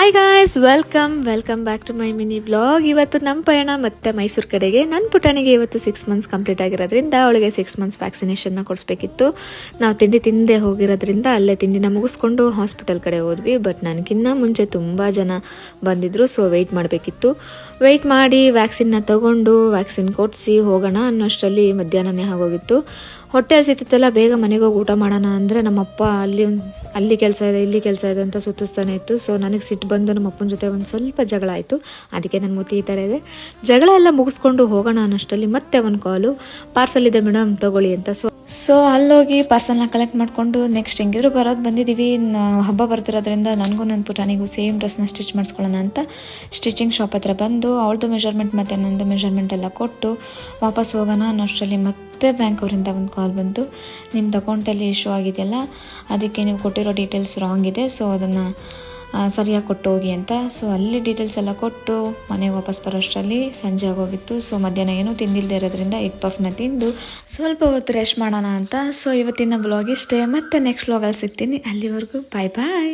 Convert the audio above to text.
Hi guys, welcome back to my mini vlog. ಇವತ್ತು ನಮ್ಮ ಪಯಣ ಮತ್ತೆ ಮೈಸೂರು ಕಡೆಗೆ. ನನ್ನ ಪುಟಾಣಿಗೆ ಇವತ್ತು 6 ಮಂತ್ಸ್ ಕಂಪ್ಲೀಟ್ ಆಗಿರೋದ್ರಿಂದ ಅವಳಿಗೆ 6 ಮಂತ್ಸ್ ವ್ಯಾಕ್ಸಿನೇಷನ್ನ ಕೊಡಿಸ್ಬೇಕಿತ್ತು. ನಾವು ತಿಂಡಿ ತಿಂದೇ ಹೋಗಿರೋದ್ರಿಂದ ಅಲ್ಲೇ ತಿಂಡಿನ ಮುಗಿಸ್ಕೊಂಡು ಹಾಸ್ಪಿಟಲ್ ಕಡೆ ಹೋದ್ವಿ. ಬಟ್ ನನಗಿನ್ನ ಮುಂಚೆ ತುಂಬ ಜನ ಬಂದಿದ್ದರು, ಸೊ ವೆಯ್ಟ್ ಮಾಡಬೇಕಿತ್ತು. ವೆಯ್ಟ್ ಮಾಡಿ ವ್ಯಾಕ್ಸಿನ್ನ ತಗೊಂಡು ವ್ಯಾಕ್ಸಿನ್ ಕೊಡಿಸಿ ಹೋಗೋಣ ಅನ್ನೋಷ್ಟರಲ್ಲಿ ಮಧ್ಯಾಹ್ನನೇ ಆಗೋಗಿತ್ತು. ಹೊಟ್ಟೆ ಹಸಿತಿತ್ತಲ್ಲ, ಬೇಗ ಮನೆಗೆ ಹೋಗಿ ಊಟ ಮಾಡೋಣ ಅಂದರೆ ನಮ್ಮಪ್ಪ ಅಲ್ಲಿ ಕೆಲಸ ಇದೆ ಇಲ್ಲಿ ಕೆಲಸ ಇದೆ ಅಂತ ಸುತ್ತಿಸ್ತಾನೆ ಇತ್ತು. ಸೊ ನನಗೆ ಸಿಟ್ಟು ಬಂದು ನಮ್ಮ ಅಪ್ಪನ ಜೊತೆ ಒಂದು ಸ್ವಲ್ಪ ಜಗಳ ಆಯಿತು. ಅದಕ್ಕೆ ನನ್ನ ಮುತ್ತಿ ಈ ಥರ ಇದೆ. ಜಗಳ ಎಲ್ಲ ಮುಗಿಸ್ಕೊಂಡು ಹೋಗೋಣ ಅನ್ನೋಷ್ಟರಲ್ಲಿ ಮತ್ತೆ ಒಂದು ಕಾಲು, ಪಾರ್ಸಲ್ ಇದೆ ಮೇಡಮ್ ತಗೊಳ್ಳಿ ಅಂತ. ಸೊ ಅಲ್ಲೋಗಿ ಪಾರ್ಸಲ್ನ ಕಲೆಕ್ಟ್ ಮಾಡಿಕೊಂಡು ನೆಕ್ಸ್ಟ್ ಹೆಂಗಿದ್ರು ಬಂದಿದ್ದೀವಿ. ಹಬ್ಬ ಬರ್ತಿರೋದ್ರಿಂದ ನನಗೂ ನನ್ನ ಪುಟಾಣಿಗೂ ಸೇಮ್ ಡ್ರೆಸ್ನ ಸ್ಟಿಚ್ ಮಾಡಿಸ್ಕೊಳ್ಳೋಣ ಅಂತ ಸ್ಟಿಚಿಂಗ್ ಶಾಪ್ ಹತ್ರ ಬಂದು ಅವಳದು ಮೆಷರ್ಮೆಂಟ್ ಮತ್ತು ನನ್ನದು ಮೆಷರ್ಮೆಂಟ್ ಎಲ್ಲ ಕೊಟ್ಟು ವಾಪಸ್ ಹೋಗೋಣ ಅನ್ನೋಷ್ಟರಲ್ಲಿ ಮತ್ತೆ ಬ್ಯಾಂಕ್ ಅವರಿಂದ ಒಂದು ಕಾಲ್ ಬಂತು. ನಿಮ್ಮದು ಅಕೌಂಟಲ್ಲಿ ಇಶ್ಯೂ ಆಗಿದೆಯಲ್ಲ, ಅದಕ್ಕೆ ನೀವು ಕೊಟ್ಟಿರೋ ಡೀಟೇಲ್ಸ್ ರಾಂಗ್ ಇದೆ, ಸೊ ಅದನ್ನು ಸರಿಯಾಗಿ ಕೊಟ್ಟು ಹೋಗಿ ಅಂತ. ಸೊ ಅಲ್ಲಿ ಡೀಟೇಲ್ಸ್ ಎಲ್ಲ ಕೊಟ್ಟು ಮನೆಗೆ ವಾಪಸ್ ಬರೋಷ್ಟರಲ್ಲಿ ಸಂಜೆ ಆಗೋಗಿತ್ತು. ಸೊ ಮಧ್ಯಾಹ್ನ ಏನೂ ತಿಂದಿಲ್ಲದೆ ಇರೋದ್ರಿಂದ ಎಗ್ ಪಫ್ನ ತಿಂದು ಸ್ವಲ್ಪ ಹೊತ್ತು ರೆಸ್ಟ್ ಮಾಡೋಣ ಅಂತ. ಸೊ ಇವತ್ತಿನ ವ್ಲಾಗ್ ಇಷ್ಟೇ. ಮತ್ತೆ ನೆಕ್ಸ್ಟ್ ವ್ಲಾಗಲ್ಲಿ ಸಿಗ್ತೀನಿ. ಅಲ್ಲಿವರೆಗೂ ಬಾಯ್.